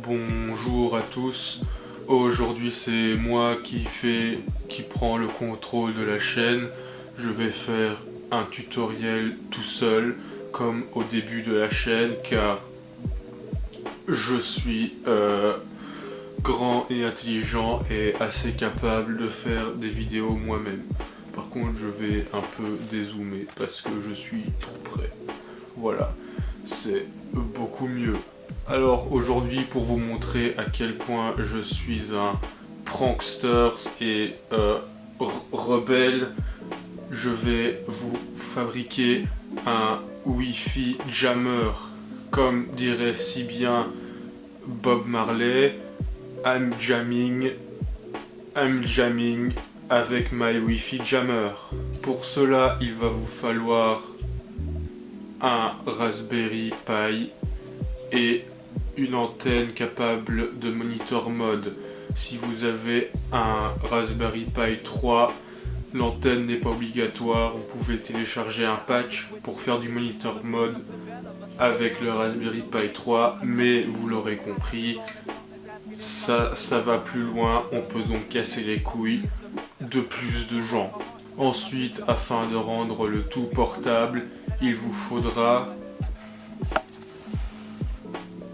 Bonjour à tous. Aujourd'hui c'est moi qui prend le contrôle de la chaîne. Je vais faire un tutoriel tout seul comme au début de la chaîne car je suis grand et intelligent et assez capable de faire des vidéos moi-même. Par contre je vais un peu dézoomer parce que je suis trop près. Voilà, c'est beaucoup mieux. Alors aujourd'hui, pour vous montrer à quel point je suis un prankster et rebelle, je vais vous fabriquer un Wi-Fi jammer. Comme dirait si bien Bob Marley, I'm jamming avec my Wi-Fi jammer. Pour cela, il va vous falloir un Raspberry Pi et une antenne capable de monitor mode. Si vous avez un Raspberry Pi 3, l'antenne n'est pas obligatoire, vous pouvez télécharger un patch pour faire du monitor mode avec le Raspberry Pi 3, mais vous l'aurez compris, ça va plus loin, on peut donc casser les couilles de plus de gens. Ensuite, afin de rendre le tout portable, il vous faudra,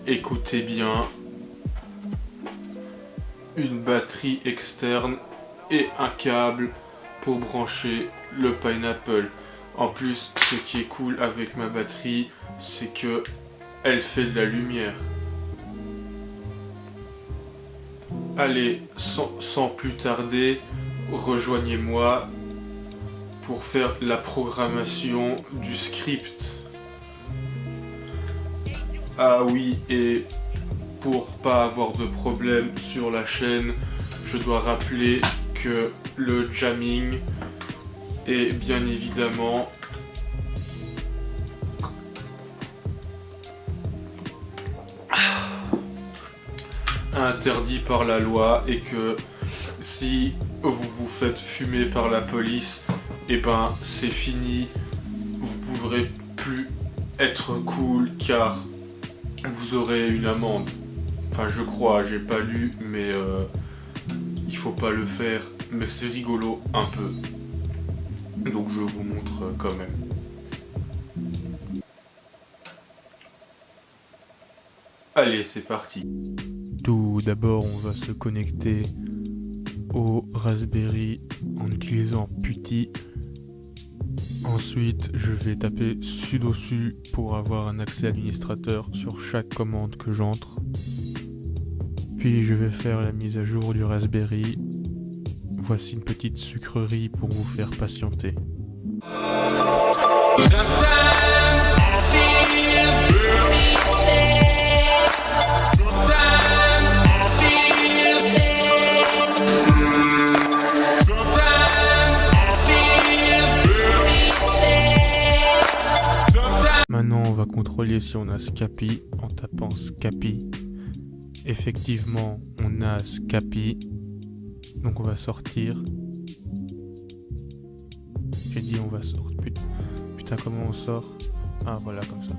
écoutez bien, une batterie externe et un câble pour brancher le Pineapple. En plus, ce qui est cool avec ma batterie, c'est que elle fait de la lumière. Allez, sans plus tarder, rejoignez-moi pour faire la programmation du script. Ah oui, et pour pas avoir de problème sur la chaîne, je dois rappeler que le jamming est bien évidemment interdit par la loi et que si vous vous faites fumer par la police, et ben c'est fini, vous pourrez plus être cool car vous aurez une amende. Enfin je crois, j'ai pas lu, mais il faut pas le faire, mais c'est rigolo un peu. Donc je vous montre quand même. Allez, c'est parti. Tout d'abord, on va se connecter au Raspberry en utilisant PuTTY. Ensuite, je vais taper sudo su pour avoir un accès administrateur sur chaque commande que j'entre. Puis je vais faire la mise à jour du Raspberry. Voici une petite sucrerie pour vous faire patienter. Maintenant, on va contrôler si on a Scapy en tapant Scapy. Effectivement, on a Scapy. Donc on va sortir. J'ai dit on va sortir. Putain, comment on sort? Ah, voilà, comme ça.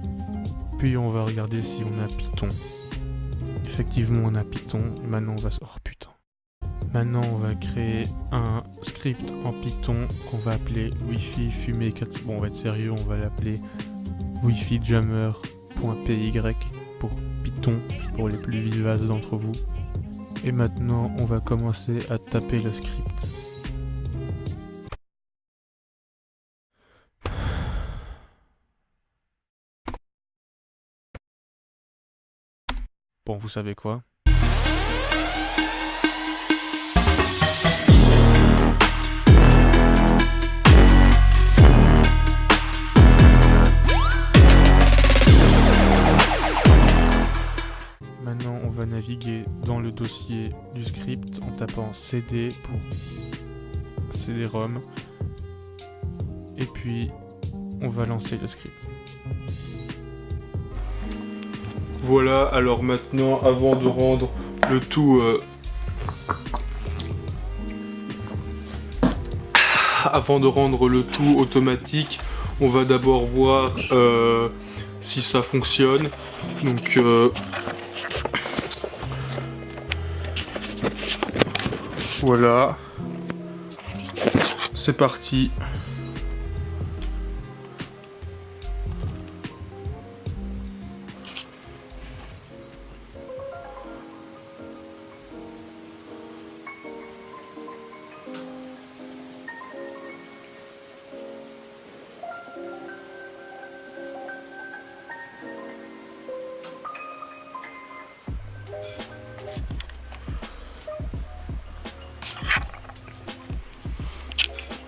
Puis on va regarder si on a Python. Effectivement, on a Python. Et maintenant, on va... Oh, putain. Maintenant, on va créer un script en Python qu'on va appeler Wi-Fi fumée 4. Bon, on va être sérieux, on va l'appeler Wi-Fi jammer.py pour Python, pour les plus vivaces d'entre vous. Et maintenant, on va commencer à taper le script. Bon, vous savez quoi? Maintenant, on va naviguer dans le dossier du script en tapant cd pour cd-rom. Et puis, on va lancer le script. Voilà, alors maintenant, avant de rendre le tout automatique, on va d'abord voir si ça fonctionne. Donc Voilà. C'est parti.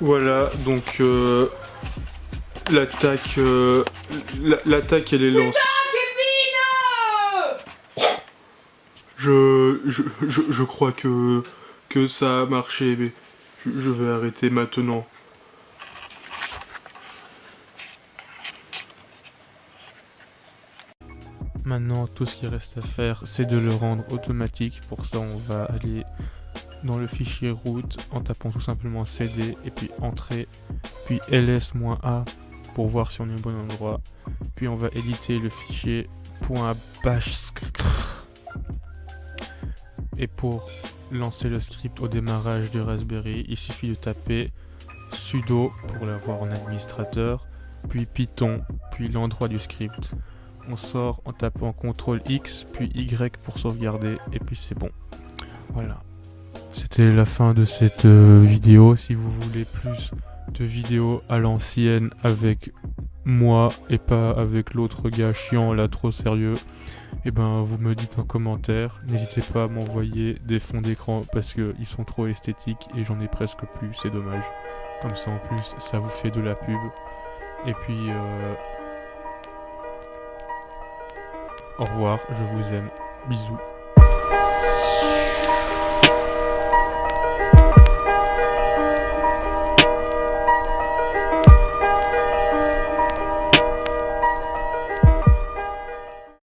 Voilà, donc l'attaque elle est lancée. Je crois que ça a marché, mais je vais arrêter maintenant. Maintenant, tout ce qu'il reste à faire, c'est de le rendre automatique. Pour ça, on va aller dans le fichier route en tapant tout simplement cd et puis entrée, puis ls-a pour voir si on est au bon endroit. Puis on va éditer le fichier .bash. Et pour lancer le script au démarrage de Raspberry, il suffit de taper sudo pour l'avoir en administrateur, puis Python, puis l'endroit du script. On sort en tapant CTRL X, puis Y pour sauvegarder, et puis c'est bon. Voilà. C'était la fin de cette vidéo. Si vous voulez plus de vidéos à l'ancienne avec moi et pas avec l'autre gars chiant là trop sérieux, et ben vous me dites en commentaire. N'hésitez pas à m'envoyer des fonds d'écran parce qu'ils sont trop esthétiques et j'en ai presque plus, c'est dommage. Comme ça en plus ça vous fait de la pub. Et puis au revoir, je vous aime, bisous.